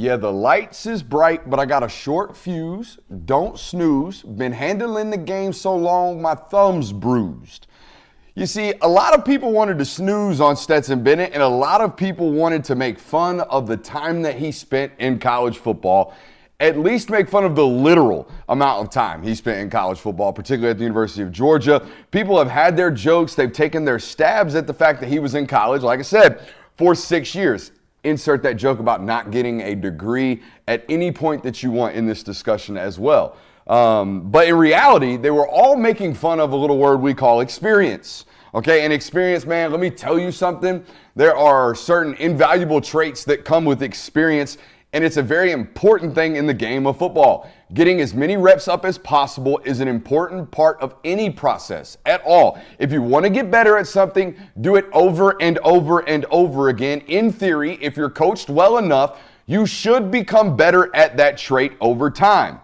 Yeah, the lights is bright, but I got a short fuse. Don't snooze. Been handling the game so long, my thumb's bruised. You see, a lot of people wanted to snooze on Stetson Bennett, and a lot of people wanted to make fun of the time that he spent in college football. At least make fun of the literal amount of time he spent in college football, particularly at the University of Georgia. People have had their jokes. They've taken their stabs at the fact that he was in college, like I said, for 6 years. Insert that joke about not getting a degree at any point that you want in this discussion as well. But in reality, they were all making fun of a little word we call experience. Okay, and experience, man, let me tell you something. There are certain invaluable traits that come with experience, and it's a very important thing in the game of football. Getting as many reps up as possible is an important part of any process at all. If you want to get better at something, do it over and over and over again. In theory, if you're coached well enough, you should become better at that trait over time.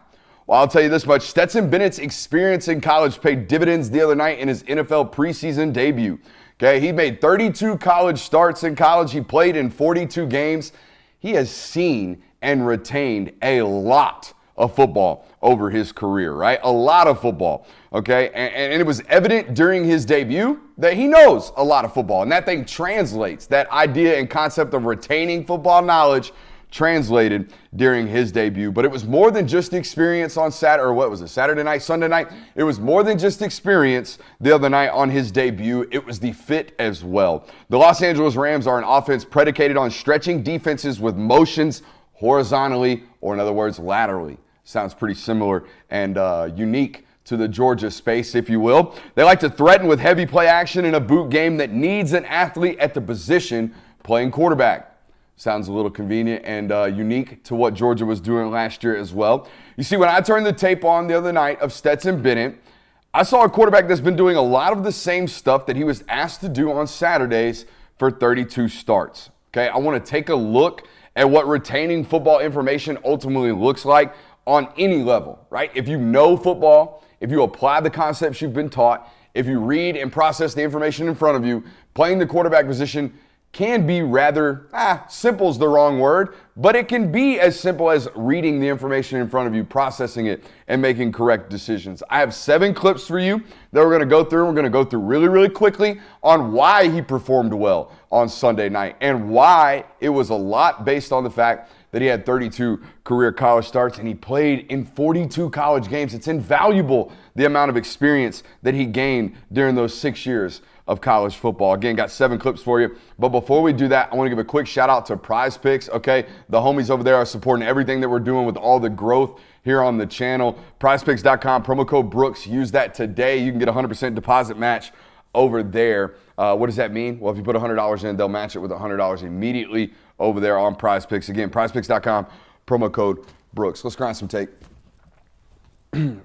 Well, I'll tell you this much. Stetson Bennett's experience in college paid dividends the other night in his NFL preseason debut. Okay, he made 32 college starts in college. He played in 42 games. He has seen and retained a lot of football over his career, right? A lot of football, okay? And it was evident during his debut that he knows a lot of football. And that thing translates. That idea and concept of retaining football knowledge translated during his debut. But it was more than just experience on Saturday night, Sunday night. It was more than just experience the other night on his debut. It was the fit as well. The Los Angeles Rams are an offense predicated on stretching defenses with motions horizontally, or in other words, laterally. Sounds pretty similar and unique to the Georgia space, if you will. They like to threaten with heavy play action in a boot game that needs an athlete at the position playing quarterback. Sounds a little convenient and unique to what Georgia was doing last year as well. You see, when I turned the tape on the other night of Stetson Bennett, I saw a quarterback that's been doing a lot of the same stuff that he was asked to do on Saturdays for 32 starts. Okay, I want to take a look at what retaining football information ultimately looks like on any level, right? If you know football, if you apply the concepts you've been taught, if you read and process the information in front of you, playing the quarterback position can be rather, simple is the wrong word, but it can be as simple as reading the information in front of you, processing it, and making correct decisions. I have 7 clips for you that we're going to go through. We're going to go through really, really quickly on why he performed well on Sunday night and why it was a lot based on the fact that he had 32 career college starts and he played in 42 college games. It's invaluable the amount of experience that he gained during those 6 years of college football. Again, got 7 clips for you. But before we do that, I want to give a quick shout out to Prize Picks, okay? The homies over there are supporting everything that we're doing with all the growth here on the channel. PrizePicks.com, promo code Brooks. Use that today. You can get a 100% deposit match over there. What does that mean? Well, if you put $100 in, they'll match it with $100 immediately over there on Prize Picks. Again, PrizePicks.com, promo code Brooks. Let's grind some tape.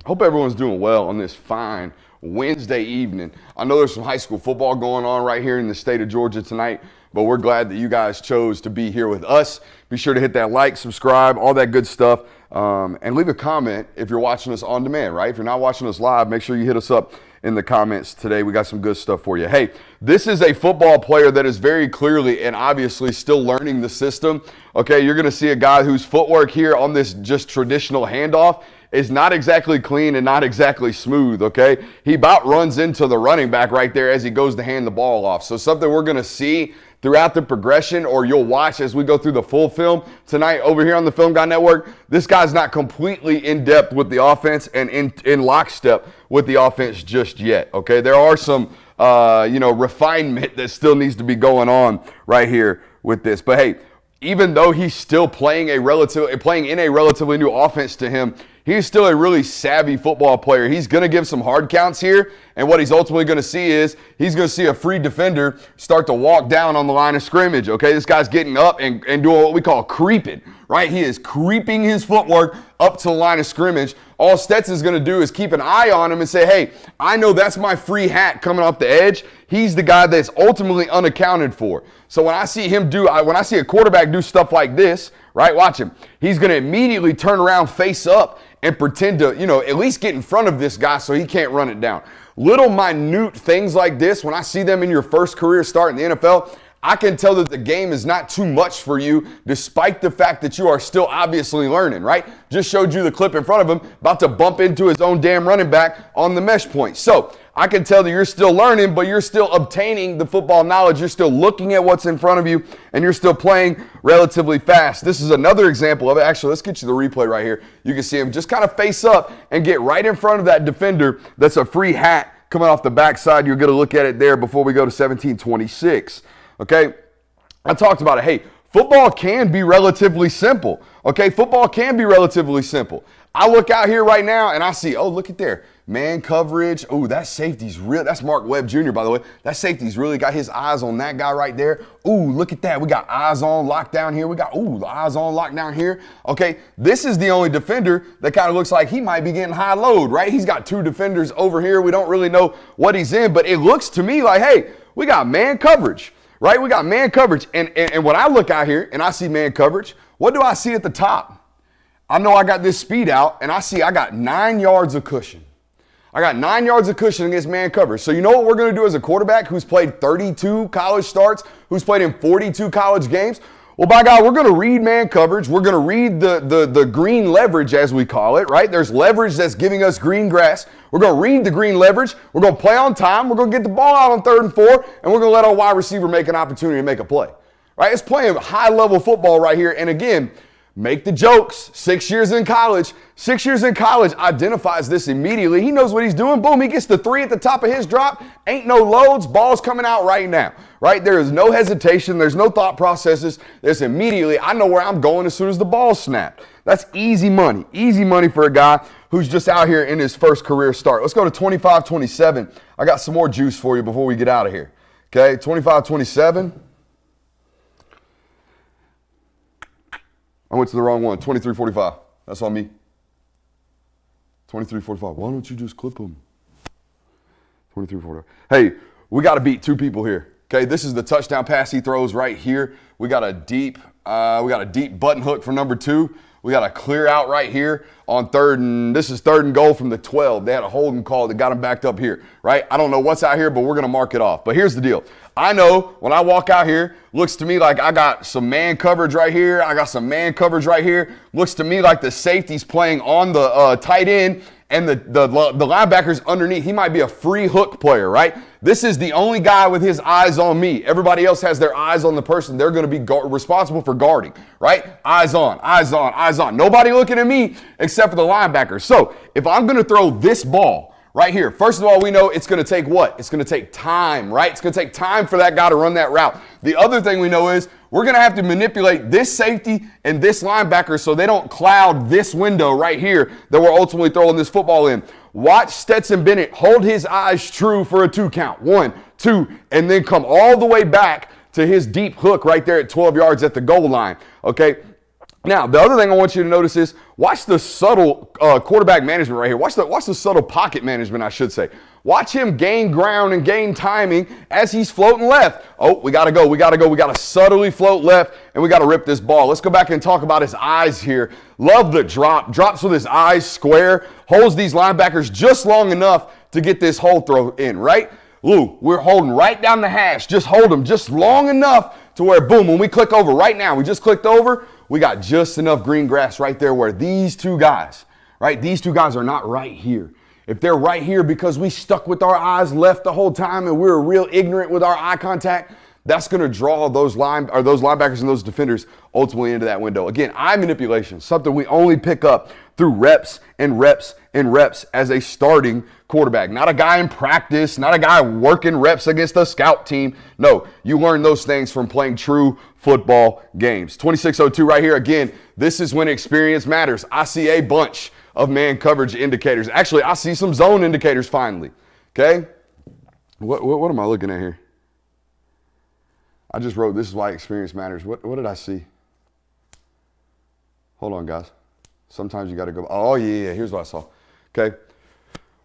Hope everyone's doing well on this fine Wednesday evening. I know there's some high school football going on right here in the state of Georgia tonight, but we're glad that you guys chose to be here with us. Be sure to hit that like, subscribe, all that good stuff, and leave a comment if you're watching us on demand, right? If you're not watching us live, make sure you hit us up in the comments today. We got some good stuff for you. Hey, this is a football player that is very clearly and obviously still learning the system. Okay, you're going to see a guy whose footwork here on this just traditional handoff is not exactly clean and not exactly smooth, okay? He about runs into the running back right there as he goes to hand the ball off. So something we're going to see throughout the progression, or you'll watch as we go through the full film tonight over here on the Film Guy Network. This guy's not completely in depth with the offense and in lockstep with the offense just yet, okay? There are some, refinement that still needs to be going on right here with this. But hey, even though he's still playing in a relatively new offense to him, he's still a really savvy football player. He's going to give some hard counts here, and what he's ultimately going to see is he's going to see a free defender start to walk down on the line of scrimmage, okay? This guy's getting up and doing what we call creeping, right? He is creeping his footwork up to the line of scrimmage. All Stetson's going to do is keep an eye on him and say, hey, I know that's my free hat coming off the edge. He's the guy that's ultimately unaccounted for. So when I see a quarterback do stuff like this, right, watch him. He's going to immediately turn around, face up, and pretend to, at least get in front of this guy so he can't run it down. Little minute things like this, when I see them in your first career start in the NFL, I can tell that the game is not too much for you, despite the fact that you are still obviously learning, right? Just showed you the clip in front of him, about to bump into his own damn running back on the mesh point. So I can tell that you're still learning, but you're still obtaining the football knowledge. You're still looking at what's in front of you, and you're still playing relatively fast. This is another example of it. Actually, let's get you the replay right here. You can see him just kind of face up and get right in front of that defender. That's a free hat coming off the backside. You're going to look at it there before we go to 17-26. Okay, I talked about it. Hey, football can be relatively simple. Okay, football can be relatively simple. I look out here right now and I see, oh, look at there. Man coverage. Oh, that safety's real. That's Mark Webb Jr., by the way. That safety's really got his eyes on that guy right there. Ooh, look at that. We got eyes on lockdown here. We got, the eyes on lockdown here. Okay, this is the only defender that kind of looks like he might be getting high load, right? He's got two defenders over here. We don't really know what he's in, but it looks to me like, hey, we got man coverage. Right? We got man coverage. And when I look out here and I see man coverage, what do I see at the top? I know I got this speed out and I see I got 9 yards of cushion. I got 9 yards of cushion against man coverage. So you know what we're going to do as a quarterback who's played 32 college starts, who's played in 42 college games? Well, by God, we're going to read man coverage. We're going to read the green leverage, as we call it, right? There's leverage that's giving us green grass. We're going to read the green leverage. We're going to play on time. We're going to get the ball out on 3rd and 4, and we're going to let our wide receiver make an opportunity to make a play, right? It's playing high-level football right here. And again, make the jokes. 6 years in college. 6 years in college identifies this immediately. He knows what he's doing. Boom, he gets the 3 at the top of his drop. Ain't no loads. Ball's coming out right now, right? There is no hesitation. There's no thought processes. There's immediately, I know where I'm going as soon as the ball snapped. That's easy money. Easy money for a guy who's just out here in his first career start. Let's go to 25-27. I got some more juice for you before we get out of here. Okay, 25-27. I went to the wrong one. 23-45. That's on me. 23-45. Why don't you just clip them? 23-45. Hey, we got to beat 2 people here. Okay, this is the touchdown pass he throws right here. We got a deep button hook for number 2. We got a clear out right here on 3rd, and this is 3rd and goal from the 12. They had a holding call that got him backed up here, right? I don't know what's out here, but we're going to mark it off. But here's the deal. I know when I walk out here, looks to me like I got some man coverage right here. I got some man coverage right here. Looks to me like the safety's playing on the tight end, and the linebacker's underneath. He might be a free hook player, right? This is the only guy with his eyes on me. Everybody else has their eyes on the person they're going to be responsible for guarding, right? Eyes on, eyes on, eyes on. Nobody looking at me except for the linebacker. So if I'm going to throw this ball right here, first of all, we know it's going to take what? It's going to take time, right? It's going to take time for that guy to run that route. The other thing we know is we're going to have to manipulate this safety and this linebacker so they don't cloud this window right here that we're ultimately throwing this football in. Watch Stetson Bennett hold his eyes true for a 2 count. 1, 2, and then come all the way back to his deep hook right there at 12 yards at the goal line, okay? Now, the other thing I want you to notice is watch the subtle quarterback management right here. Watch the subtle pocket management, I should say. Watch him gain ground and gain timing as he's floating left. Oh, we got to go. We got to subtly float left, and we got to rip this ball. Let's go back and talk about his eyes here. Love the drop. Drops with his eyes square. Holds these linebackers just long enough to get this hole throw in, right? Ooh, we're holding right down the hash. Just hold them just long enough to where, boom, when we click over right now, we just clicked over, we got just enough green grass right there where these 2 guys, right? These 2 guys are not right here. If they're right here because we stuck with our eyes left the whole time and we were real ignorant with our eye contact, that's going to draw those linebackers and those defenders ultimately into that window. Again, eye manipulation, something we only pick up through reps and reps and reps as a starting quarterback. Not a guy in practice, not a guy working reps against a scout team. No, you learn those things from playing true football games. 26-02 right here. Again, this is when experience matters. I see a bunch of man coverage indicators. Actually, I see some zone indicators finally. Okay? What am I looking at here? I just wrote, this is why experience matters. What did I see? Hold on, guys. Sometimes you got to go. Oh, yeah, here's what I saw. Okay?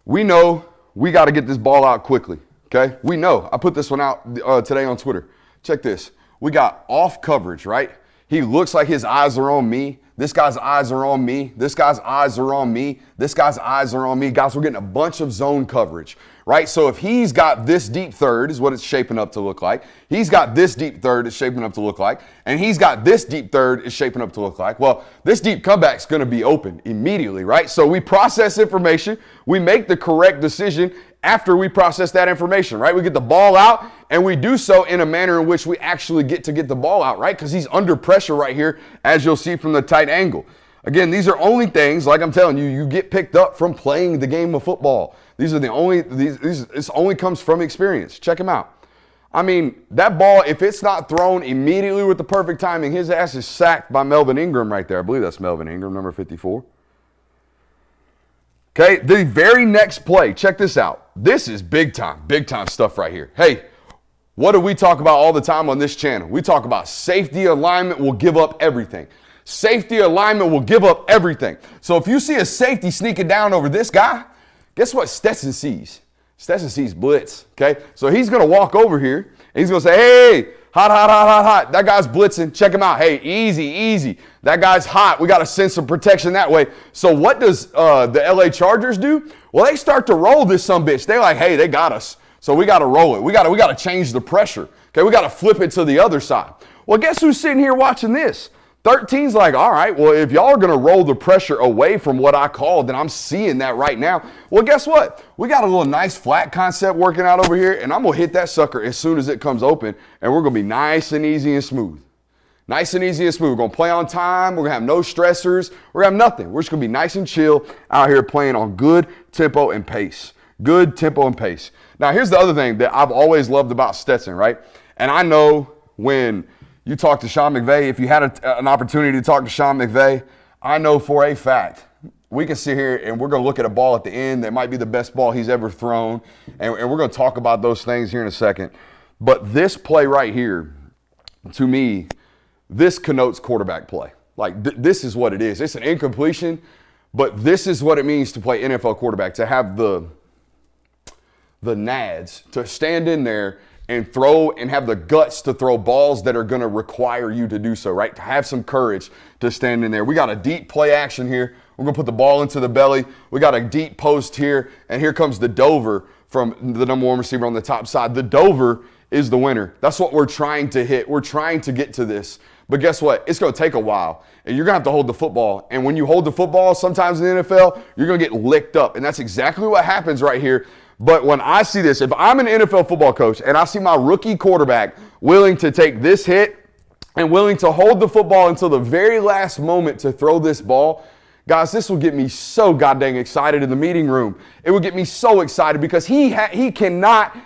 We know we got to get this ball out quickly. Okay? We know. I put this one out today on Twitter. Check this. We got off coverage, right? He looks like his eyes are on me. This guy's eyes are on me. This guy's eyes are on me. This guy's eyes are on me. Guys, we're getting a bunch of zone coverage, right? So if he's got this deep third is what it's shaping up to look like. He's got this deep third is shaping up to look like. And he's got this deep third is shaping up to look like. Well, this deep comeback's going to be open immediately, right? So we process information. We make the correct decision after we process that information, right? We get the ball out, and we do so in a manner in which we actually get to get the ball out, right? Because he's under pressure right here, as you'll see from the tight angle. Again, these are only things, like I'm telling you, you get picked up from playing the game of football. These are the only, this only comes from experience. Check him out. I mean, that ball, if it's not thrown immediately with the perfect timing, his ass is sacked by Melvin Ingram right there. I believe that's Melvin Ingram, number 54. Okay, the very next play, check this out. This is big time stuff right here. Hey, what do we talk about all the time on this channel? We talk about safety alignment will give up everything. Safety alignment will give up everything. So if you see a safety sneaking down over this guy, guess what Stetson sees? Stetson sees blitz, okay? So he's going to walk over here, and he's going to say, hey, hot. That guy's blitzing. Check him out. Hey, easy. That guy's hot. We got to send some protection that way. So what does the LA Chargers do? Well, they start to roll this sumbitch. They're like, hey, they got us. So we got to roll it. We got to change the pressure. Okay, we got to flip it to the other side. Well, guess who's sitting here watching this? 13's like, all right, well, if y'all are going to roll the pressure away from what I called, then I'm seeing that right now. Well, guess what? We got a little nice flat concept working out over here, and I'm going to hit that sucker as soon as it comes open, and we're going to be nice and easy and smooth. Nice and easy and smooth. We're going to play on time. We're going to have no stressors. We're going to have nothing. We're just going to be nice and chill out here playing on good tempo and pace. Good tempo and pace. Now, here's the other thing that I've always loved about Stetson, right? And I know when you talk to Sean McVay, if you had an opportunity to talk to Sean McVay, I know for a fact we can sit here and we're going to look at a ball at the end that might be the best ball he's ever thrown, and we're going to talk about those things here in a second. But this play right here, to me, this connotes quarterback play. Like, this is what it is. It's an incompletion, but this is what it means to play NFL quarterback, to have the nads, to stand in there and throw and have the guts to throw balls that are going to require you to do so, right? To have some courage to stand in there. We got a deep play action here. We're going to put the ball into the belly. We got a deep post here, and here comes the Dover from the number one receiver on the top side. The Dover is the winner. That's what we're trying to hit. We're trying to get to this. But guess what? It's going to take a while, and you're going to have to hold the football. And when you hold the football, sometimes in the NFL, you're going to get licked up, and that's exactly what happens right here. But when I see this, if I'm an NFL football coach and I see my rookie quarterback willing to take this hit and willing to hold the football until the very last moment to throw this ball, guys, this will get me so goddamn excited in the meeting room. It will get me so excited because he cannot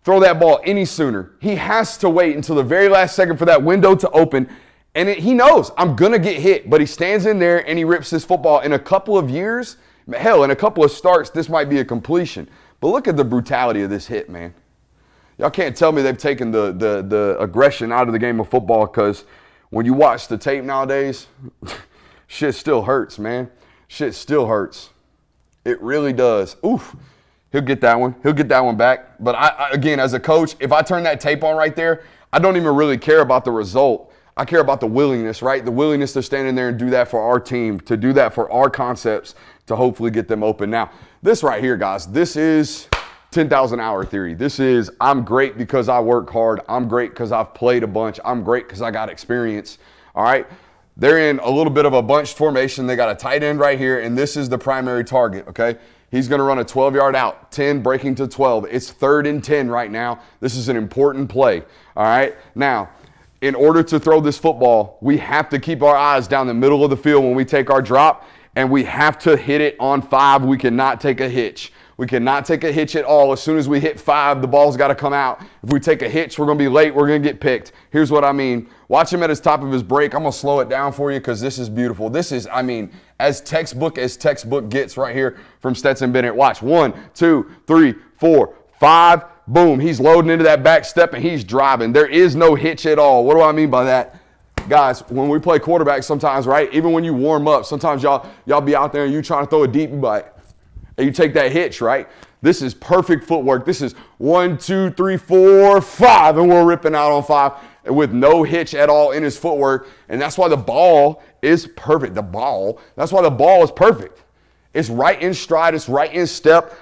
throw that ball any sooner. He has to wait until the very last second for that window to open. And he knows I'm going to get hit, but he stands in there and he rips this football. In a couple of years, hell, in a couple of starts, this might be a completion. But look at the brutality of this hit, man. Y'all can't tell me they've taken the aggression out of the game of football, because when you watch the tape nowadays, shit still hurts, man. Shit still hurts. It really does. Oof. He'll get that one. He'll get that one back. But I again, as a coach, if I turn that tape on right there, I don't even really care about the result. I care about the willingness, right? The willingness to stand in there and do that for our team, to do that for our concepts, to hopefully get them open. Now, this right here, guys, this is 10,000 hour theory. This is, I'm great because I work hard. I'm great because I've played a bunch. I'm great because I got experience. All right. They're in a little bit of a bunched formation. They got a tight end right here, and this is the primary target, okay? He's going to run a 12-yard out, 10 breaking to 12. It's 3rd and 10 right now. This is an important play, all right? Now, in order to throw this football, we have to keep our eyes down the middle of the field when we take our drop, and we have to hit it on 5. We cannot take a hitch. We cannot take a hitch at all. As soon as we hit 5, the ball's got to come out. If we take a hitch, we're going to be late. We're going to get picked. Here's what I mean. Watch him at his top of his break. I'm going to slow it down for you because this is beautiful. This is, I mean, as textbook gets right here from Stetson Bennett. Watch. 1, 2, 3, 4, 5. Boom. He's loading into that back step and he's driving. There is no hitch at all. What do I mean by that? Guys, when we play quarterback sometimes, right, even when you warm up, sometimes y'all be out there and you trying to throw a deep bite. And you take that hitch, right? This is perfect footwork. This is 1, 2, 3, 4, 5, and we're ripping out on 5. with no hitch at all in his footwork. And that's why the ball is perfect. That's why the ball is perfect. It's right in stride. It's right in step.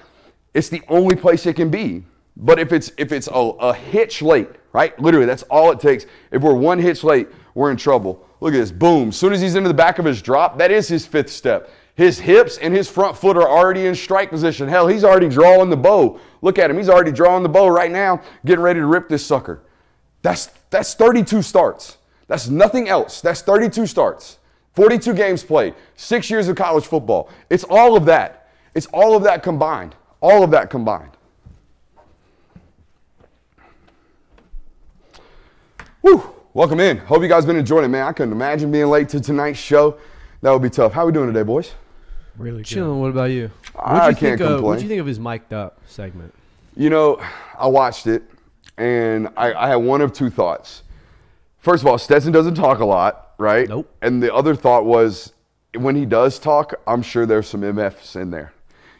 It's the only place it can be. But if it's a hitch late, right? Literally, that's all it takes. If we're one hitch late, we're in trouble. Look at this. Boom. As soon as he's into the back of his drop, that is his 5th step. His hips and his front foot are already in strike position. Hell, he's already drawing the bow. Look at him. He's already drawing the bow right now, getting ready to rip this sucker. That's 32 starts. That's nothing else. That's 32 starts. 42 games played. 6 years of college football. It's all of that. It's all of that combined. All of that combined. Whew. Welcome in. Hope you guys been enjoying it, man. I couldn't imagine being late to tonight's show. That would be tough. How we doing today, boys? Really good. Chilling. What about you? I can't complain. What did you think of his mic'd up segment? You know, I watched it, and I had one of two thoughts. First of all, Stetson doesn't talk a lot, right? Nope. And the other thought was, when he does talk, I'm sure there's some MFs in there.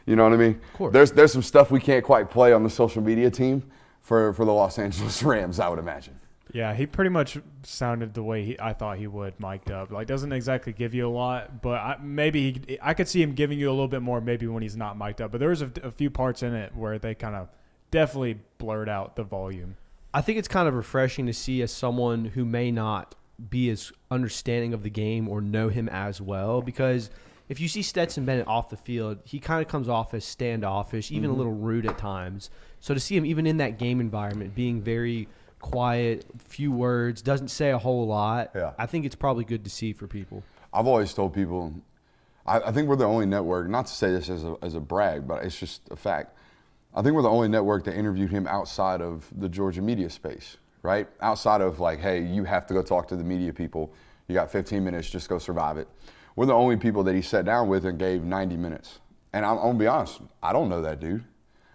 You know what I mean? Of course. There's some stuff we can't quite play on the social media team for the Los Angeles Rams, I would imagine. Yeah, he pretty much sounded the way I thought he would, mic'd up. Like, doesn't exactly give you a lot, but I could see him giving you a little bit more maybe when he's not mic'd up. But there was a few parts in it where they kind of definitely blurred out the volume. I think it's kind of refreshing to see as someone who may not be as understanding of the game or know him as well, because if you see Stetson Bennett off the field, he kind of comes off as standoffish, even a little rude at times. So to see him even in that game environment being very quiet, few words, doesn't say a whole lot. Yeah. I think it's probably good to see for people. I've always told people, I think we're the only network, not to say this as a brag, but it's just a fact. I think we're the only network that interviewed him outside of the Georgia media space, right? Outside of like, hey, you have to go talk to the media people. You got 15 minutes, just go survive it. We're the only people that he sat down with and gave 90 minutes. And I'm going to be honest, I don't know that dude.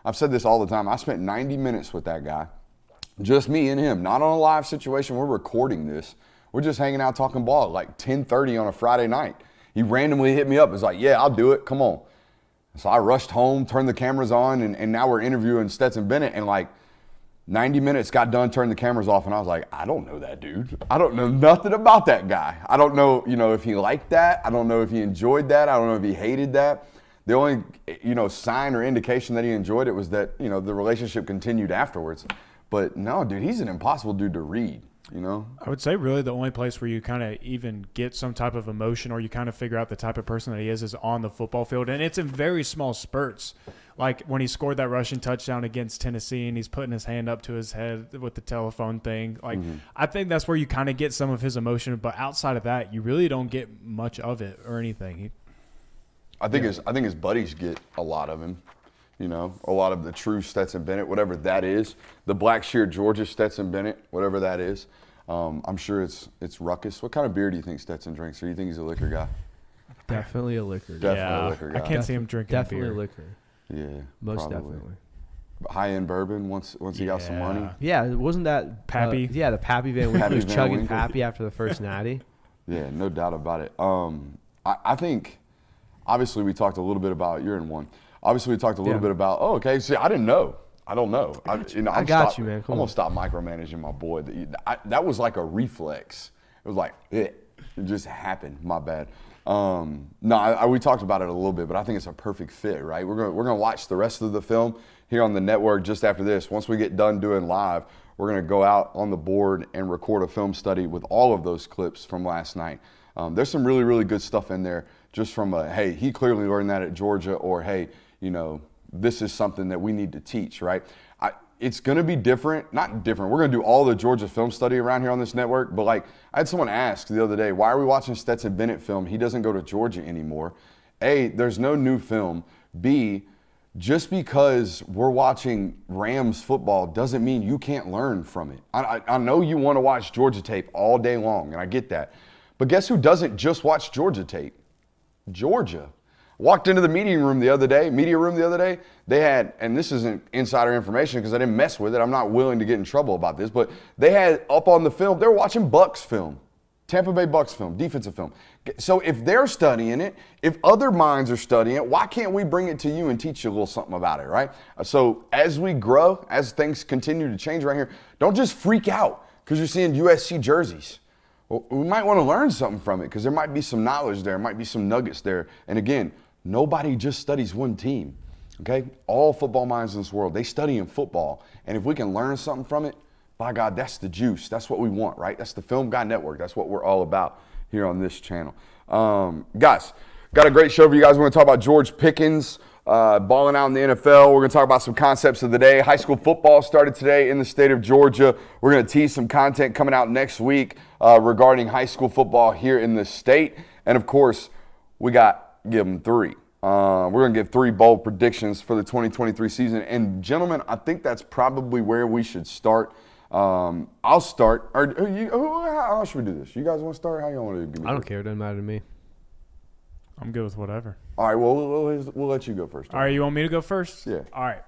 I've said this all the time. I spent 90 minutes with that guy. Just me and him, not on a live situation. We're recording this. We're just hanging out talking ball at like 10:30 on a Friday night. He randomly hit me up. It's like, yeah, I'll do it. Come on. So I rushed home, turned the cameras on, and now we're interviewing Stetson Bennett. And like 90 minutes got done, turned the cameras off, and I was like, I don't know that dude. I don't know nothing about that guy. I don't know, if he liked that. I don't know if he enjoyed that. I don't know if he hated that. The only, sign or indication that he enjoyed it was that, the relationship continued afterwards. But no, dude, he's an impossible dude to read, I would say really the only place where you kind of even get some type of emotion or you kind of figure out the type of person that he is on the football field. And it's in very small spurts. Like when he scored that rushing touchdown against Tennessee and he's putting his hand up to his head with the telephone thing. Like, I think that's where you kind of get some of his emotion. But outside of that, you really don't get much of it or anything. I think his buddies get a lot of him. A lot of the true Stetson Bennett, whatever that is, the Blackshear Georgia Stetson Bennett, whatever that is. I'm sure it's Ruckus. What kind of beer do you think Stetson drinks, or do you think he's a liquor guy? Definitely a liquor guy. Definitely a liquor guy. I can't see him drinking Definitely beer. a liquor. Yeah, Most probably. definitely. High-end bourbon once he got some money. Yeah, wasn't that Pappy? The Pappy Van Winkle was Van chugging Winkle. Pappy after the first natty. Yeah, no doubt about it. I think, obviously, we talked a little bit about, you're in one. Obviously, we talked a little bit about, see, I didn't know. I don't know. I got you, man. I'm going to stop micromanaging my boy. That was like a reflex. It was like, it just happened. My bad. We talked about it a little bit, but I think it's a perfect fit, right? We're gonna watch the rest of the film here on the network just after this. Once we get done doing live, we're going to go out on the board and record a film study with all of those clips from last night. There's some really, really good stuff in there just from hey, he clearly learned that at Georgia, or hey, this is something that we need to teach, right? It's going to be different, not different. We're going to do all the Georgia film study around here on this network, but like I had someone ask the other day, why are we watching Stetson Bennett film? He doesn't go to Georgia anymore. A, there's no new film. B, just because we're watching Rams football doesn't mean you can't learn from it. I know you want to watch Georgia tape all day long, and I get that. But guess who doesn't just watch Georgia tape? Georgia. Walked into the media room the other day, they had, and this isn't insider information because I didn't mess with it, I'm not willing to get in trouble about this, but they had up on the film, they were watching Bucks film, Tampa Bay Bucks film, defensive film. So if they're studying it, if other minds are studying it, why can't we bring it to you and teach you a little something about it, right? So as we grow, as things continue to change right here, don't just freak out because you're seeing USC jerseys. Well, we might want to learn something from it because there might be some knowledge there, might be some nuggets there. And again, nobody just studies one team, okay? All football minds in this world, they study in football. And if we can learn something from it, by God, that's the juice. That's what we want, right? That's the Film Guy Network. That's what we're all about here on this channel. Guys, got a great show for you guys. We're going to talk about George Pickens balling out in the NFL. We're going to talk about some concepts of the day. High school football started today in the state of Georgia. We're going to tease some content coming out next week regarding high school football here in the state. And, of course, we got give them three. We're going to give three bold predictions for the 2023 season. And, gentlemen, I think that's probably where we should start. I'll start. How should we do this? You guys want to start? How you want to do it? I don't care. It doesn't matter to me. I'm good with whatever. All right, well, we'll let you go first. All right, you want me to go first? Yeah. All right.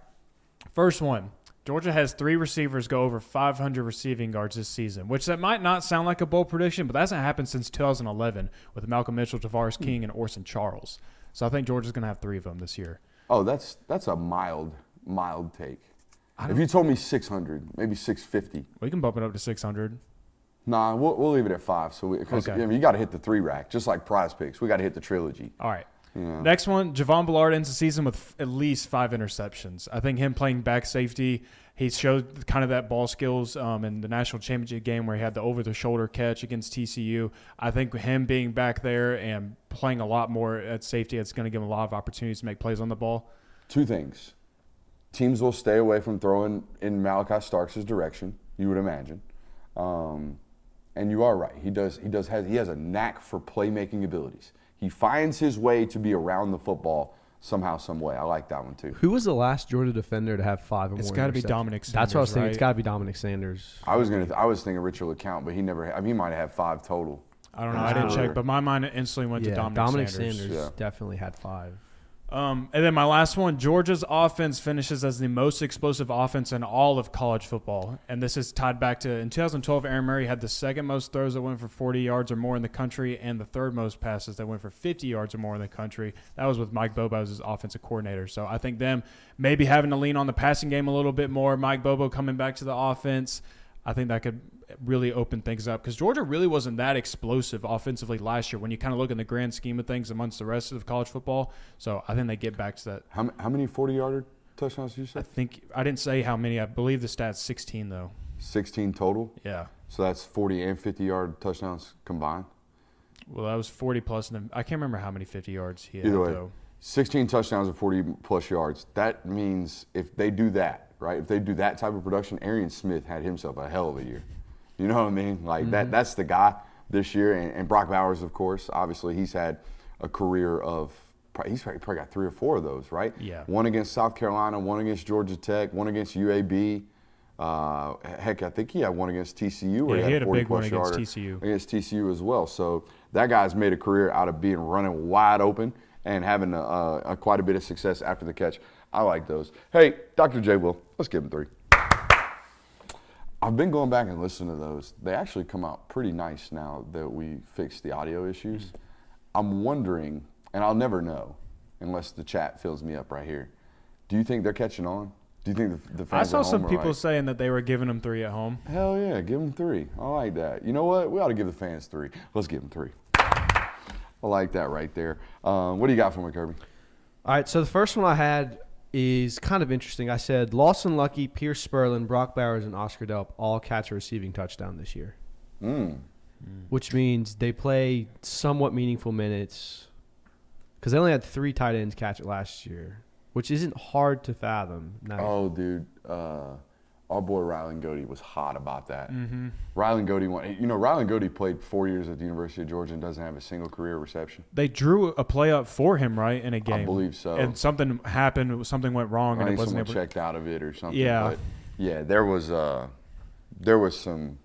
First one. Georgia has 3 receivers go over 500 receiving yards this season, which that might not sound like a bold prediction, but that hasn't happened since 2011 with Malcolm Mitchell, Tavares King, and Orson Charles. So I think Georgia's going to have 3 of them this year. Oh, that's a mild take. If you told me 600, maybe 650. We can bump it up to 600. Nah, we'll leave it at 5. So because you got to hit the 3 rack, just like Prize Picks. We got to hit the trilogy. All right. Yeah. Next one, Javon Ballard ends the season with at least 5 interceptions. I think him playing back safety, he showed kind of that ball skills in the national championship game where he had the over-the-shoulder catch against TCU. I think him being back there and playing a lot more at safety, it's going to give him a lot of opportunities to make plays on the ball. 2 things. Teams will stay away from throwing in Malachi Starks' direction, you would imagine. And you are right. He has a knack for playmaking abilities. He finds his way to be around the football somehow, some way. I like that one too. Who was the last Georgia defender to have 5 or more? It's got to be Dominic Sanders. That's what I was thinking. Right? It's got to be Dominic Sanders. I was thinking Richard LeCount, but he might have had 5 total. I don't know. I didn't check, but my mind instantly went to Dominic Sanders. Definitely had 5. And then my last one, Georgia's offense finishes as the most explosive offense in all of college football. And this is tied back to, in 2012, Aaron Murray had the 2nd most throws that went for 40 yards or more in the country and the 3rd most passes that went for 50 yards or more in the country. That was with Mike Bobo as his offensive coordinator. So I think them maybe having to lean on the passing game a little bit more, Mike Bobo coming back to the offense, I think that could really open things up because Georgia really wasn't that explosive offensively last year when you kind of look in the grand scheme of things amongst the rest of college football. So I think they get back to that. How many 40-yarder touchdowns did you say? I didn't say how many. I believe the stat's 16 though. 16 total? Yeah. So that's 40 and 50-yard touchdowns combined? Well, that was 40 plus, and then I can't remember how many 50 yards he had Either way, though. 16 touchdowns and 40-plus yards. That means if they do that, right, if they do that type of production, Arian Smith had himself a hell of a year. You know what I mean? Like that's the guy this year. And Brock Bowers, of course, obviously he's had a career of he's probably got 3 or 4 of those, right? Yeah. One against South Carolina, one against Georgia Tech, one against UAB. Heck, I think he had one against TCU. Where he had a big one 40-plus against yarder TCU. Against TCU as well. So that guy's made a career out of being running wide open and having quite a bit of success after the catch. I like those. Hey, Dr. J. Will, let's give him 3. I've been going back and listening to those. They actually come out pretty nice now that we fixed the audio issues. I'm wondering, and I'll never know unless the chat fills me up right here. Do you think they're catching on? Do you think the fans I saw at home some are people like, saying that they were giving them 3 at home. hell yeah, give them 3. I like that. You know what? We ought to give the fans 3. Let's give them 3. I like that right there. What do you got for me, Kirby? All right, so the first one I had is kind of interesting. I said Lawson Lucky, Pierce Sperlin, Brock Bowers, and Oscar Delp all catch a receiving touchdown this year. Which means they play somewhat meaningful minutes because they only had 3 tight ends catch it last year, which isn't hard to fathom. Oh, dude. Our boy Rylan Goody was hot about that. Mm-hmm. Rylan Goody played 4 years at the University of Georgia and doesn't have a single career reception. They drew a play up for him, right, in a game. I believe so. And something happened, something went wrong, and it wasn't someone checked out of it or something. Yeah. But yeah, there was some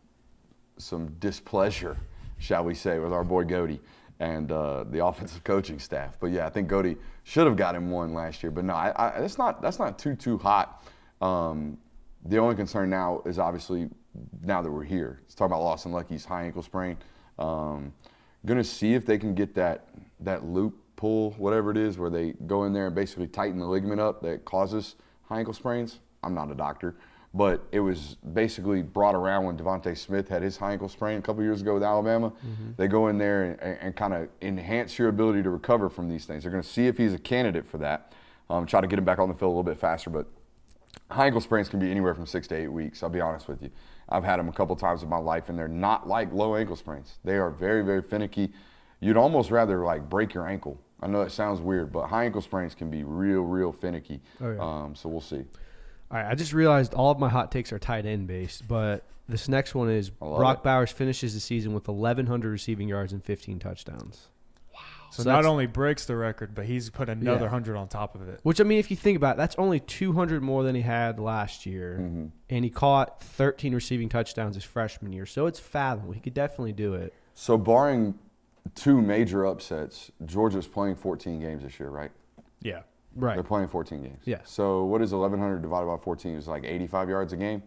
displeasure, shall we say, with our boy Goody and the offensive coaching staff. But yeah, I think Goody should have got him 1 last year. But no, that's not too hot. The only concern now is obviously now that we're here. Let's talk about Lawson Lucky's high ankle sprain. Going to see if they can get that loop pull, whatever it is, where they go in there and basically tighten the ligament up that causes high ankle sprains. I'm not a doctor, but it was basically brought around when Devontae Smith had his high ankle sprain a couple years ago with Alabama. They go in there and kind of enhance your ability to recover from these things. They're going to see if he's a candidate for that, try to get him back on the field a little bit faster. But high ankle sprains can be anywhere from 6 to 8 weeks, I'll be honest with you. I've had them a couple times in my life, and they're not like low ankle sprains. They are very, very finicky. You'd almost rather like break your ankle. I know it sounds weird, but high ankle sprains can be real, real finicky. Oh, yeah. So we'll see. All right, I just realized all of my hot takes are tight end based, but this next one is Brock Bowers finishes the season with 1,100 receiving yards and 15 touchdowns. Wow. So not only breaks the record, but he's put another 100 on top of it. Which, I mean, if you think about it, that's only 200 more than he had last year. And he caught 13 receiving touchdowns his freshman year. So it's fathomable. He could definitely do it. So barring 2 major upsets, Georgia's playing 14 games this year, right? Yeah. Right. They're playing 14 games. Yeah. So what is 1,100 divided by 14? It's like 85 yards a game,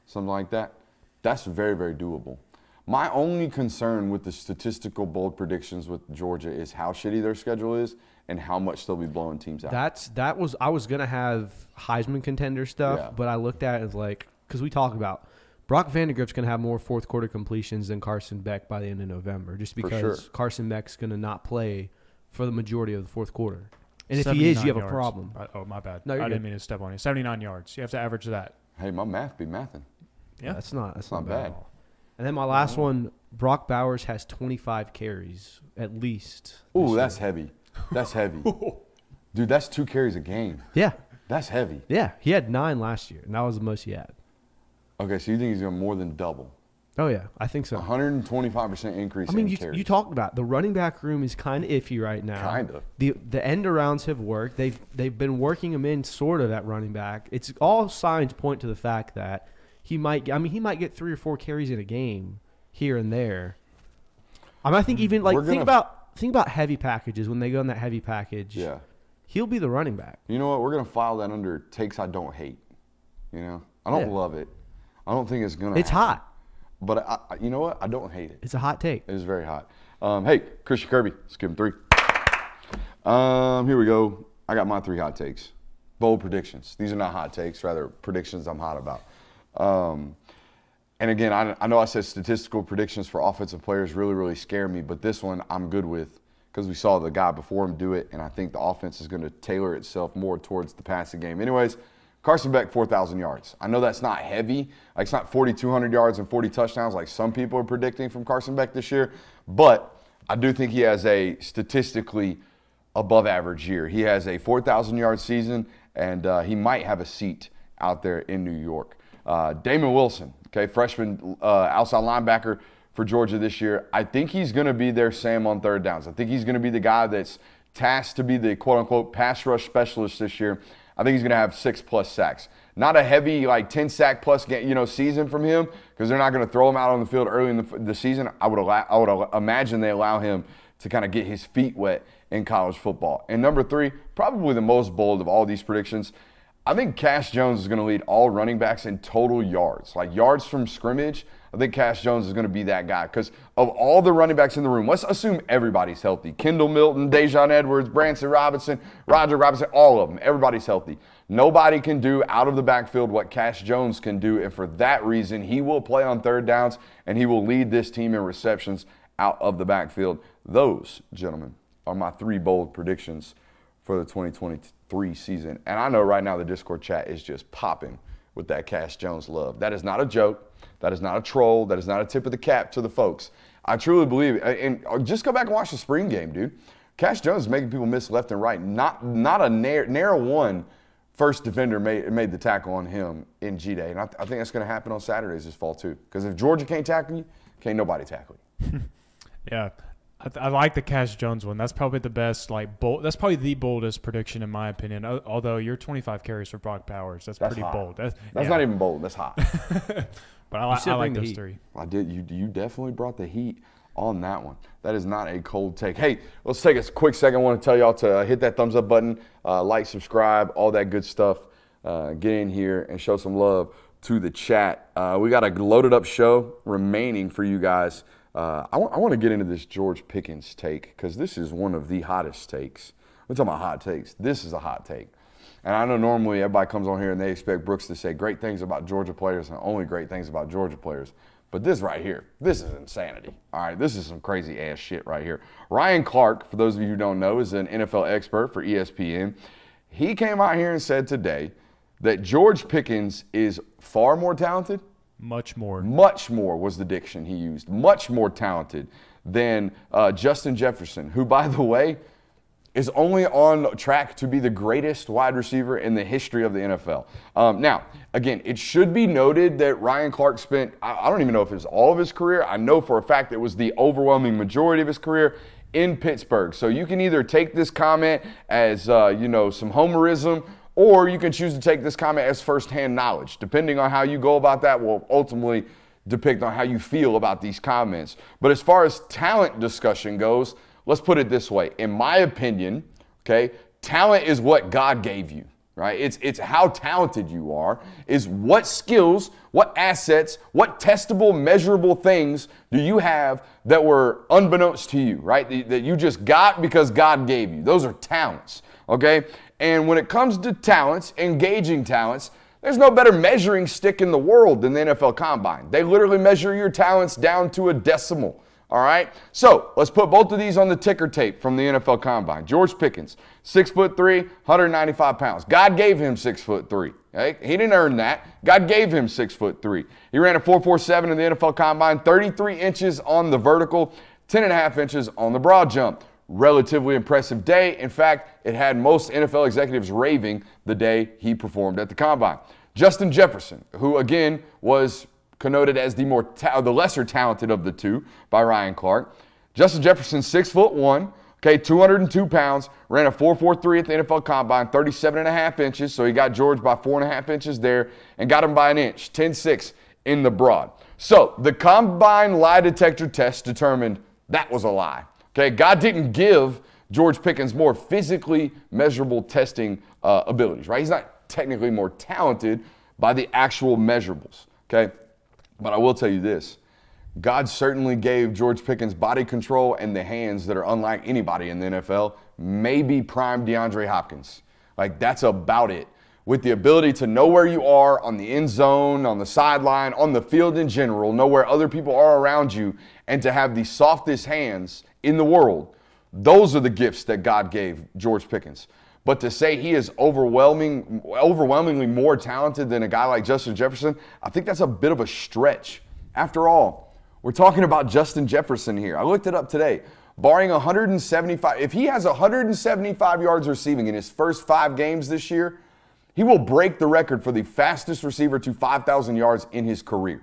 something like that. That's very, very doable. My only concern with the statistical bold predictions with Georgia is how shitty their schedule is and how much they'll be blowing teams out. I was gonna have Heisman contender stuff, but I looked at it as like, because we talk about Brock Vandegrift's gonna have more fourth quarter completions than Carson Beck by the end of November, just because Carson Beck's gonna not play for the majority of the fourth quarter. And if he is, you have yards. a problem. Oh, my bad. No, I didn't mean to step on you. 79 yards. You have to average that. Hey, my math be mathing. Yeah, that's not bad. At all. And then my last one, Brock Bowers has 25 carries at least. Ooh, that's heavy. That's heavy. Dude, that's 2 carries a game. Yeah. That's heavy. Yeah, he had 9 last year, and that was the most he had. Okay, so you think he's going to more than double? Oh, yeah, I think so. 125% increase I mean, in carries. you talked about the running back room is kind of iffy right now. Kind of. The end arounds have worked. They've been working him in sort of at running back. It's all signs point to the fact that he might get 3 or 4 carries in a game here and there. I think even like think about heavy packages when they go in that heavy package. Yeah. He'll be the running back. You know what? We're going to file that under takes I don't hate. You know? I don't love it. I don't think it's going to It's hot. But you know what? I don't hate it. It's a hot take. It is very hot. Hey, Christian Kirby, let's give him 3. Here we go. I got my 3 hot takes. Bold predictions. These are not hot takes, rather predictions I'm hot about. And again, I know I said statistical predictions for offensive players really, really scare me, but this one I'm good with because we saw the guy before him do it, and I think the offense is going to tailor itself more towards the passing game. Anyways, Carson Beck, 4,000 yards. I know that's not heavy. Like, it's not 4,200 yards and 40 touchdowns like some people are predicting from Carson Beck this year, but I do think he has a statistically above average year. He has a 4,000-yard season, and he might have a seat out there in New York. Damon Wilson, freshman outside linebacker for Georgia this year. I think he's going to be their Sam on third downs. I think he's going to be the guy that's tasked to be the quote-unquote pass rush specialist this year. I think he's going to have 6+ sacks. Not a heavy, like 10-sack-plus season from him because they're not going to throw him out on the field early in the season. I would imagine they allow him to kind of get his feet wet in college football. And number 3, probably the most bold of all these predictions, I think Cash Jones is going to lead all running backs in total yards. Like yards from scrimmage, I think Cash Jones is going to be that guy. Because of all the running backs in the room, let's assume everybody's healthy. Kendall Milton, Dejon Edwards, Branson Robinson, Roger Robinson, all of them. Everybody's healthy. Nobody can do out of the backfield what Cash Jones can do. And for that reason, he will play on third downs and he will lead this team in receptions out of the backfield. Those, gentlemen, are my 3 bold predictions for the 2023 season. And I know right now the Discord chat is just popping with that Cash Jones love. That is not a joke. That is not a troll. That is not a tip of the cap to the folks. I truly believe it. And just go back and watch the spring game, dude. Cash Jones is making people miss left and right. Not a narrow one first defender made the tackle on him in G-Day. And I think that's going to happen on Saturdays this fall too. Because if Georgia can't tackle you, can't nobody tackle you. Yeah. I like the Cash Jones one. That's probably the best, bold. That's probably the boldest prediction in my opinion. Although your 25 carries for Brock Bowers, that's pretty hot. Bold. That's not even bold. That's hot. But I like those 3. I did. You definitely brought the heat on that one. That is not a cold take. Hey, let's take a quick second. I want to tell y'all to hit that thumbs up button, like, subscribe, all that good stuff. Get in here and show some love to the chat. We got a loaded up show remaining for you guys. I want to get into this George Pickens take because this is one of the hottest takes. We're talking about hot takes. This is a hot take. And I know normally everybody comes on here and they expect Brooks to say great things about Georgia players and only great things about Georgia players. But this right here, this is insanity. All right, this is some crazy ass shit right here. Ryan Clark, for those of you who don't know, is an NFL expert for ESPN. He came out here and said today that George Pickens is far more talented. Much more Was the diction he used. Much more talented than Justin Jefferson, who, by the way, is only on track to be the greatest wide receiver in the history of the NFL. Now, again, it should be noted that Ryan Clark spent, I don't even know if it was all of his career. I know for a fact it was the overwhelming majority of his career in Pittsburgh. So you can either take this comment as, some homerism, or you can choose to take this comment as firsthand knowledge. Depending on how you go about that will ultimately depict on how you feel about these comments. But as far as talent discussion goes, let's put it this way. In my opinion, okay, talent is what God gave you, right? It's how talented you are, is what skills, what assets, what testable, measurable things do you have that were unbeknownst to you, right? That you just got because God gave you. Those are talents, okay? And when it comes to talents, engaging talents, there's no better measuring stick in the world than the NFL Combine. They literally measure your talents down to a decimal. All right, so let's put both of these on the ticker tape from the NFL Combine. George Pickens, 6'3", 195 pounds. God gave him 6'3". Okay? He didn't earn that. God gave him 6'3". He ran a 4.47 in the NFL Combine, 33 inches on the vertical, 10.5 inches on the broad jump. Relatively impressive day. In fact, it had most NFL executives raving the day he performed at the Combine. Justin Jefferson, who again was connoted as the lesser talented of the two by Ryan Clark. Justin Jefferson, 6'1", okay, 202 pounds, ran a 4.43 at the NFL Combine, 37.5 inches, so he got George by 4.5 inches there and got him by an inch, 10.6 in the broad. So the Combine lie detector test determined that was a lie. Okay, God didn't give George Pickens more physically measurable testing abilities, right? He's not technically more talented by the actual measurables, okay? But I will tell you this, God certainly gave George Pickens body control and the hands that are unlike anybody in the NFL, maybe prime DeAndre Hopkins. Like, that's about it. With the ability to know where you are on the end zone, on the sideline, on the field in general, know where other people are around you, and to have the softest hands in the world, those are the gifts that God gave George Pickens. But to say he is overwhelmingly more talented than a guy like Justin Jefferson, I think that's a bit of a stretch. After all, we're talking about Justin Jefferson here. I looked it up today. Barring 175, if he has 175 yards receiving in his first 5 games this year, he will break the record for the fastest receiver to 5,000 yards in his career.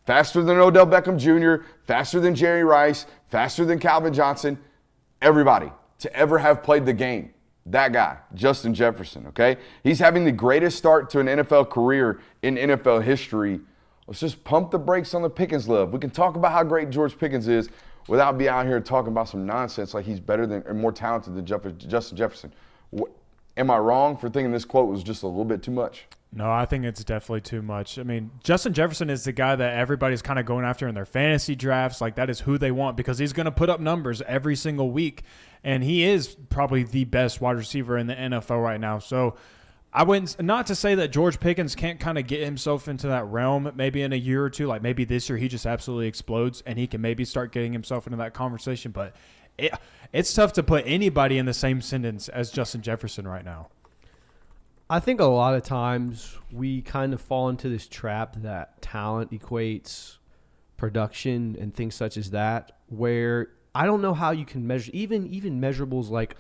Faster than Odell Beckham Jr., faster than Jerry Rice, faster than Calvin Johnson, everybody to ever have played the game. That guy, Justin Jefferson, okay? He's having the greatest start to an NFL career in NFL history. Let's just pump the brakes on the Pickens love. We can talk about how great George Pickens is without being out here talking about some nonsense like he's better than or more talented than Justin Jefferson. Am I wrong for thinking this quote was just a little bit too much? No, I think it's definitely too much. I mean, Justin Jefferson is the guy that everybody's kind of going after in their fantasy drafts. Like, that is who they want because he's going to put up numbers every single week. And he is probably the best wide receiver in the NFL right now. So I wouldn't, not to say that George Pickens can't kind of get himself into that realm maybe in a year or two. Like, maybe this year he just absolutely explodes and he can maybe start getting himself into that conversation. But it's tough to put anybody in the same sentence as Justin Jefferson right now. I think a lot of times we kind of fall into this trap that talent equates production and things such as that, where I don't know how you can measure even measurables like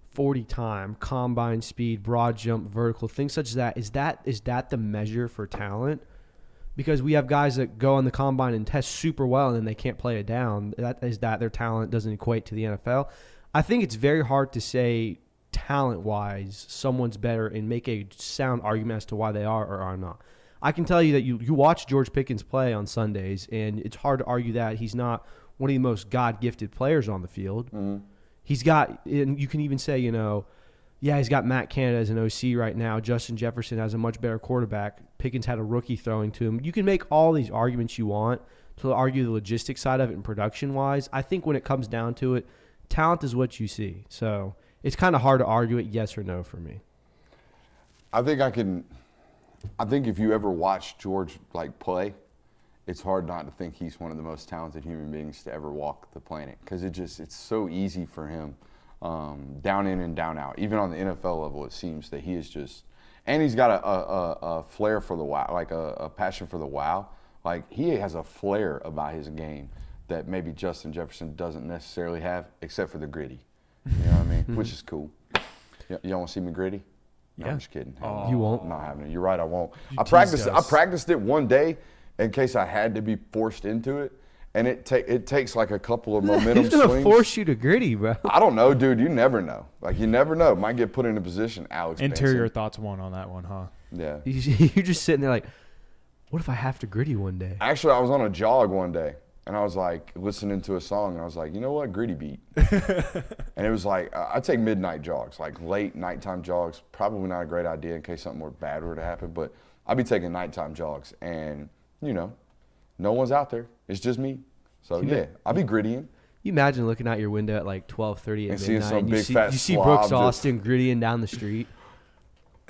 40 time, combine speed, broad jump, vertical, things such as that. Is that the measure for talent? Because we have guys that go on the combine and test super well and then they can't play it down. That their talent doesn't equate to the NFL. I think it's very hard to say talent-wise someone's better and make a sound argument as to why they are or are not. I can tell you that you watch George Pickens play on Sundays, and it's hard to argue that he's not one of the most God-gifted players on the field. Mm-hmm. He's got, and you can even say, he's got Matt Canada as an OC right now. Justin Jefferson has a much better quarterback. Pickens had a rookie throwing to him. You can make all these arguments you want to argue the logistics side of it and production-wise. I think when it comes down to it, talent is what you see. So it's kind of hard to argue it yes or no for me. I think if you ever watch George play, it's hard not to think he's one of the most talented human beings to ever walk the planet, because it's so easy for him, down in and down out. Even on the NFL level, it seems that he is just, and he's got a flair for the wow, a passion for the wow. Like, he has a flair about his game that maybe Justin Jefferson doesn't necessarily have, except for the gritty. You know what I mean? Which is cool. Y'all want to see me gritty? No, Yeah. I'm just kidding. You won't? I'm not having it. You're right, I won't. I teased us. practiced it one day in case I had to be forced into it, and it takes like a couple of momentum Who's gonna swings. force you to gritty, bro? I don't know, dude. You never know. Like, you never know. Might get put in a position. Alex Interior Benson. thoughts won on that one, huh? Yeah. You're just sitting there like, what if I have to gritty one day? Actually, I was on a jog one day, and I was like listening to a song, and I was like, you know what, gritty beat. And it was like, I take midnight jogs, like late nighttime jogs. Probably not a great idea in case something more bad were to happen, but I'll be taking nighttime jogs, and no one's out there. It's just me. So yeah, I'll be grittying. You imagine looking out your window at like 12:30 at And seeing midnight, some and big fat you see slob Brooks just- Austin grittying down the street.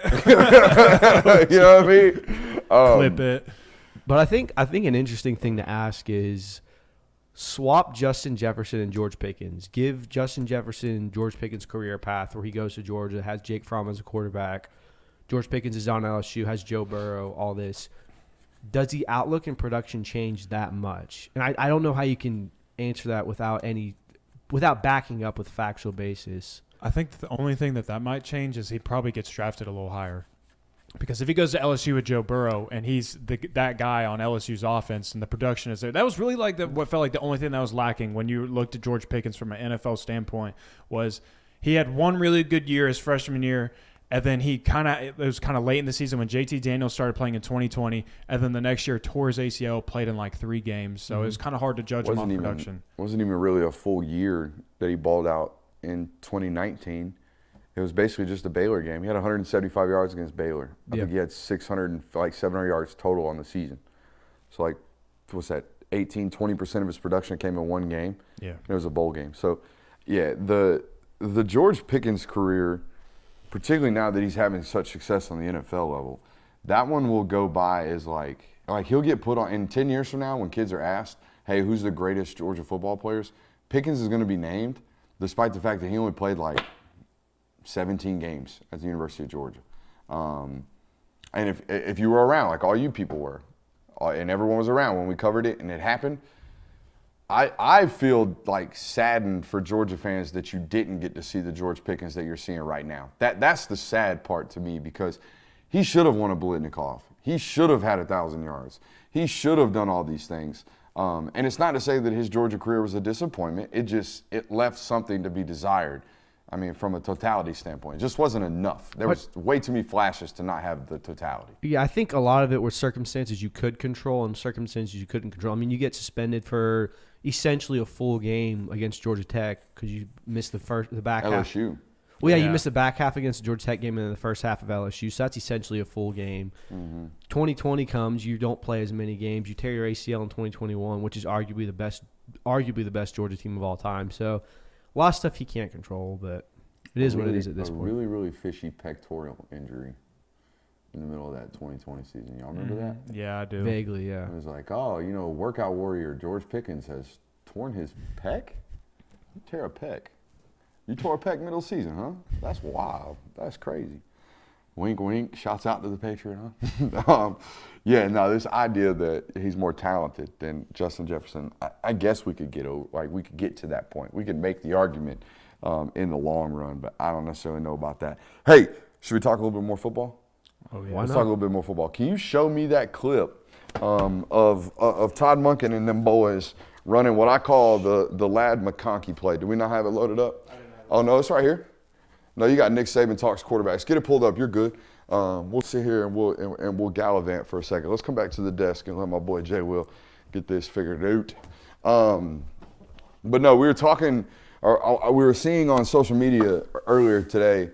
You know what I mean? Clip it. But I think an interesting thing to ask is swap Justin Jefferson and George Pickens. Give Justin Jefferson George Pickens' career path where he goes to Georgia, has Jake Fromm as a quarterback. George Pickens is on LSU, has Joe Burrow, all this. Does the outlook and production change that much? And I don't know how you can answer that without backing up with factual basis. I think the only thing that might change is he probably gets drafted a little higher. Because if he goes to LSU with Joe Burrow and he's that guy on LSU's offense and the production is there, that was really what felt like the only thing that was lacking when you looked at George Pickens from an NFL standpoint was he had one really good year his freshman year, and then it was kind of late in the season when JT Daniels started playing in 2020, and then the next year tore his ACL, played in like 3 games, so it was kind of hard to judge him on production. Wasn't even really a full year that he balled out in 2019. It was basically just a Baylor game. He had 175 yards against Baylor. I think he had 700 yards total on the season. So, like, what's that? 20% of his production came in one game. Yeah. It was a bowl game. So, yeah, the George Pickens career, particularly now that he's having such success on the NFL level, that one will go by as like he'll get put on in 10 years from now when kids are asked, hey, who's the greatest Georgia football players? Pickens is going to be named, despite the fact that he only played like 17 games at the University of Georgia. And if you were around, like all you people were, and everyone was around when we covered it and it happened, I feel like saddened for Georgia fans that you didn't get to see the George Pickens that you're seeing right now. That's the sad part to me, because he should have won a Biletnikoff. He should have had 1,000 yards. He should have done all these things. And it's not to say that his Georgia career was a disappointment. It left something to be desired. I mean, from a totality standpoint, it just wasn't enough. There was way too many flashes to not have the totality. Yeah, I think a lot of it were circumstances you could control and circumstances you couldn't control. I mean, you get suspended for essentially a full game against Georgia Tech because you missed the back half. LSU. Well, yeah, Yeah. you missed the back half against the Georgia Tech game and then the first half of LSU, so that's essentially a full game. 2020 comes, you don't play as many games. You tear your ACL in 2021, which is arguably the best Georgia team of all time. So a lot of stuff he can't control, but it is what it is at this point. Really, really fishy pectoral injury in the middle of that 2020 season. Y'all remember that? Yeah, I do. Vaguely, yeah. It was like, workout warrior George Pickens has torn his pec? You tear a pec. You tore a pec middle of season, huh? That's wild. That's crazy. Wink, wink. Shouts out to the Patriot, huh? This idea that he's more talented than Justin Jefferson, I guess we could get to that point. We could make the argument in the long run, but I don't necessarily know about that. Hey, should we talk a little bit more football? Oh, yeah. Why Let's not? talk a little bit more football. Can you show me that clip of Todd Monken and them boys running what I call the Lad McConkey play? Do we not have it loaded up? Oh, no, it's right here. No, you got Nick Saban talks quarterbacks. Get it pulled up. You're good. We'll sit here and we'll gallivant for a second. Let's come back to the desk and let my boy Jay Will get this figured out. But no, we were talking, or we were seeing on social media earlier today,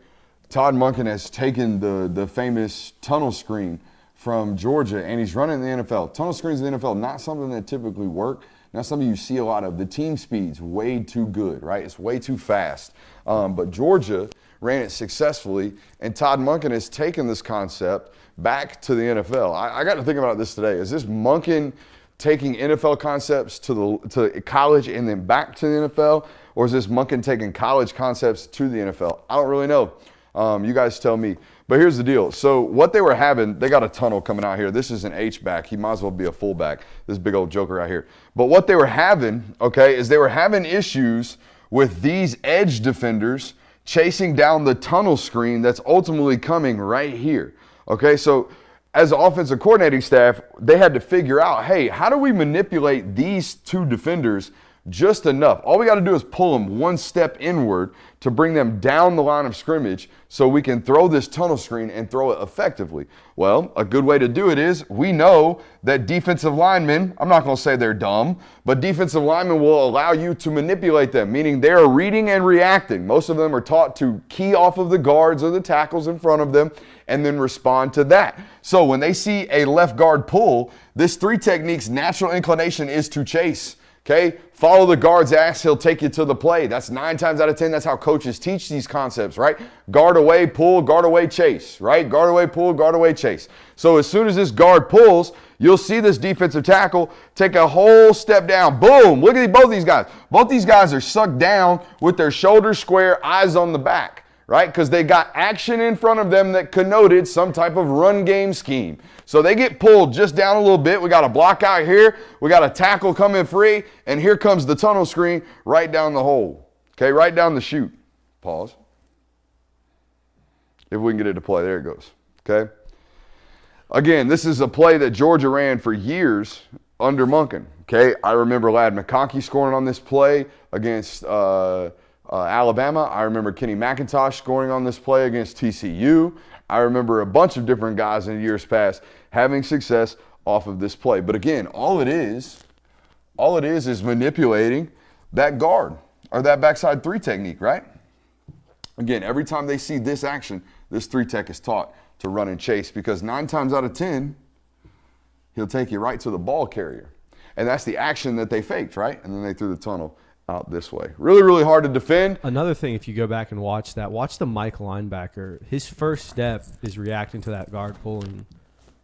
Todd Monken has taken the famous tunnel screen from Georgia and he's running in the NFL. Tunnel screens in the NFL, not something that typically work. Not something you see a lot of. The team speed's way too good, right? It's way too fast. But Georgia ran it successfully, and Todd Monken has taken this concept back to the NFL. I got to think about this today. Is this Monken taking NFL concepts to college and then back to the NFL, or is this Monken taking college concepts to the NFL? I don't really know. You guys tell me. But here's the deal. So what they were having, they got a tunnel coming out here. This is an H-back. He might as well be a fullback, this big old joker right here. But what they were having, okay, is they were having issues with these edge defenders chasing down the tunnel screen that's ultimately coming right here. Okay, so as an offensive coordinating staff, they had to figure out, hey, how do we manipulate these two defenders just enough? All we got to do is pull them one step inward to bring them down the line of scrimmage so we can throw this tunnel screen and throw it effectively. Well, a good way to do it is we know that defensive linemen, I'm not going to say they're dumb, but defensive linemen will allow you to manipulate them, meaning they are reading and reacting. Most of them are taught to key off of the guards or the tackles in front of them and then respond to that. So when they see a left guard pull, this three technique's natural inclination is to chase. Okay, follow the guard's ass, he'll take you to the play. That's 9 times out of 10, that's how coaches teach these concepts, right? Guard away, pull, guard away, chase, right? Guard away, pull, guard away, chase. So as soon as this guard pulls, you'll see this defensive tackle take a whole step down. Boom, look at both these guys. Both these guys are sucked down with their shoulders square, eyes on the back, right? Because they got action in front of them that connoted some type of run game scheme. So they get pulled just down a little bit. We got a block out here. We got a tackle coming free. And here comes the tunnel screen right down the hole. Okay, right down the chute. Pause. If we can get it to play. There it goes. Okay. Again, this is a play that Georgia ran for years under Monken. Okay, I remember Ladd McConkey scoring on this play against Alabama. I remember Kenny McIntosh scoring on this play against TCU. I remember a bunch of different guys in years past having success off of this play. But again, all it is manipulating that guard or that backside three technique, right? Again, every time they see this action, this three tech is taught to run and chase because 9 times out of 10, he'll take you right to the ball carrier. And that's the action that they faked, right? And then they threw the tunnel out this way. Really, really hard to defend. Another thing, if you go back and watch that, watch the Mike linebacker. His first step is reacting to that guard pulling.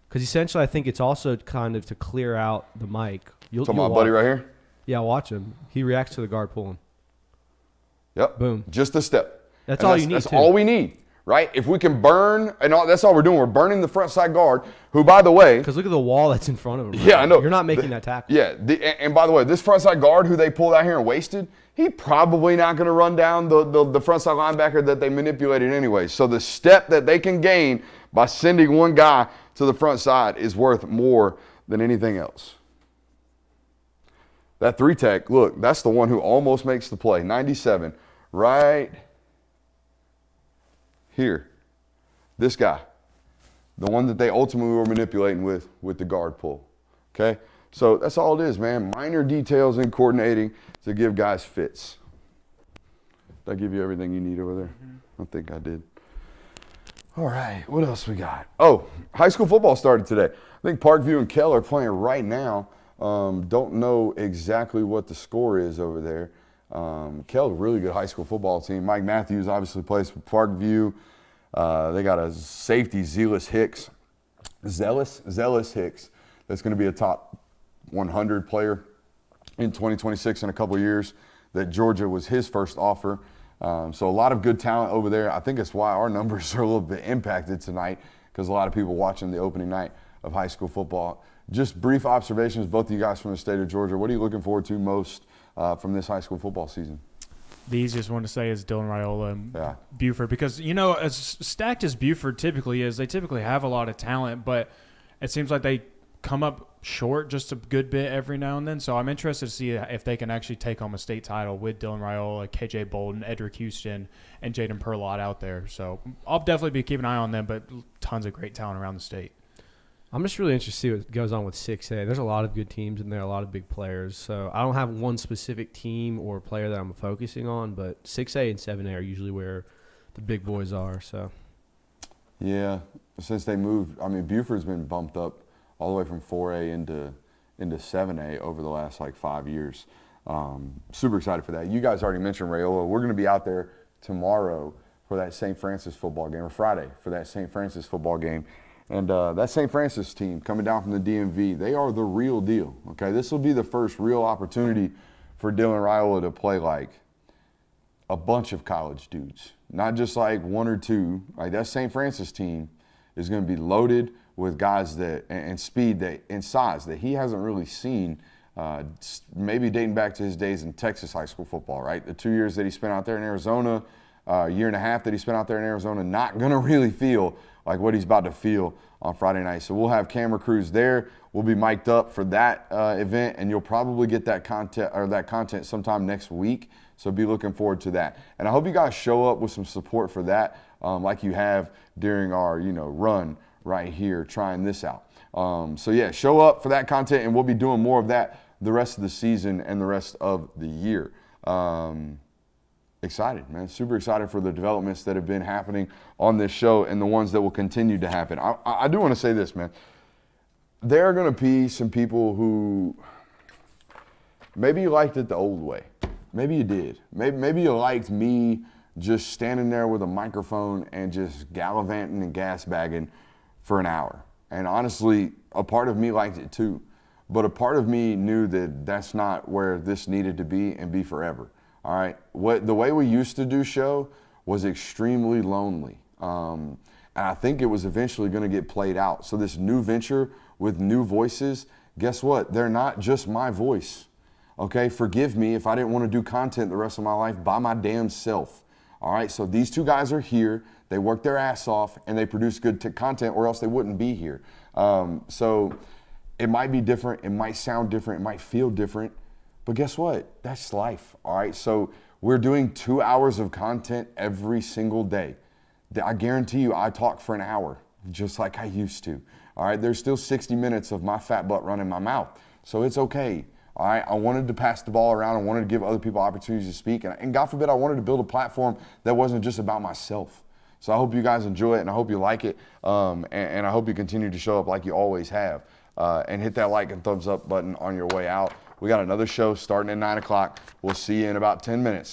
Because essentially, I think it's also kind of to clear out the Mike. Talking about my buddy right here? Yeah, watch him. He reacts to the guard pulling. Yep. Boom. Just a step. That's all you need. That's all we need, right? If we can burn, and that's all we're doing. We're burning the front side guard, who, by the way. Because look at the wall that's in front of him. Right? Yeah, I know. You're not making that tackle. Yeah. And by the way, this front side guard who they pulled out here and wasted, he probably not going to run down the front side linebacker that they manipulated anyway. So the step that they can gain by sending one guy to the front side is worth more than anything else. That three tech, look, that's the one who almost makes the play. 97, right here. This guy, the one that they ultimately were manipulating with the guard pull. Okay? So that's all it is, man. Minor details in coordinating to give guys fits. Did I give you everything you need over there? I think I did. All right, what else we got? Oh, high school football started today. I think Parkview and Kell are playing right now. Don't know exactly what the score is over there. Kell, a really good high school football team. Mike Matthews obviously plays for Parkview. They got a safety, Zealous Hicks. Zealous Hicks. That's going to be a top 100 player in 2026 in a couple of years. That Georgia was his first offer. So a lot of good talent over there. I think that's why our numbers are a little bit impacted tonight because a lot of people watching the opening night of high school football. Just brief observations, both of you guys from the state of Georgia. What are you looking forward to most from this high school football season? The easiest one to say is Dylan Raiola and Buford because, as stacked as Buford typically is, they typically have a lot of talent, but it seems like they come up short just a good bit every now and then. So I'm interested to see if they can actually take home a state title with Dylan Raiola, KJ Bolden, Edric Houston, and Jaden Perlott out there. So I'll definitely be keeping an eye on them, but tons of great talent around the state. I'm just really interested to see what goes on with 6A. There's a lot of good teams in there, a lot of big players. So I don't have one specific team or player that I'm focusing on, but 6A and 7A are usually where the big boys are. So, yeah, since they moved, Buford's been bumped up all the way from 4A into 7A over the last 5 years. Super excited for that. You guys already mentioned Raiola. We're going to be out there tomorrow for that St. Francis football game, or Friday for that St. Francis football game. And that St. Francis team coming down from the DMV, they are the real deal, okay? This will be the first real opportunity for Dylan Raiola to play like a bunch of college dudes, not just like one or two. Like that St. Francis team is going to be loaded with guys that and speed that and size that he hasn't really seen, maybe dating back to his days in Texas high school football, right? The 2 years that he spent out there in Arizona, year and a half that he spent out there in Arizona, not going to really feel like what he's about to feel on Friday night. So we'll have camera crews there. We'll be mic'd up for that event, and you'll probably get that content sometime next week. So be looking forward to that. And I hope you guys show up with some support for that, like you have during our run right here trying this out. So yeah, show up for that content, and we'll be doing more of that the rest of the season and the rest of the year. Excited, man. Super excited for the developments that have been happening on this show and the ones that will continue to happen. I do want to say this, man. There are going to be some people who maybe you liked it the old way. Maybe you did. Maybe you liked me just standing there with a microphone and just gallivanting and gas bagging for an hour. And honestly, a part of me liked it too. But a part of me knew that that's not where this needed to be and be forever. All right, the way we used to do show was extremely lonely. And I think it was eventually going to get played out. So this new venture with new voices, guess what? They're not just my voice. Okay, forgive me if I didn't want to do content the rest of my life by my damn self. All right, so these two guys are here. They work their ass off and they produce good content, or else they wouldn't be here. So it might be different. It might sound different. It might feel different. But guess what? That's life, all right? So we're doing 2 hours of content every single day. I guarantee you I talk for an hour, just like I used to, all right? There's still 60 minutes of my fat butt running my mouth, so it's okay, all right? I wanted to pass the ball around. I wanted to give other people opportunities to speak, and God forbid I wanted to build a platform that wasn't just about myself. So I hope you guys enjoy it, and I hope you like it, and I hope you continue to show up like you always have, and hit that like and thumbs up button on your way out. We got another show starting at 9 o'clock. We'll see you in about 10 minutes.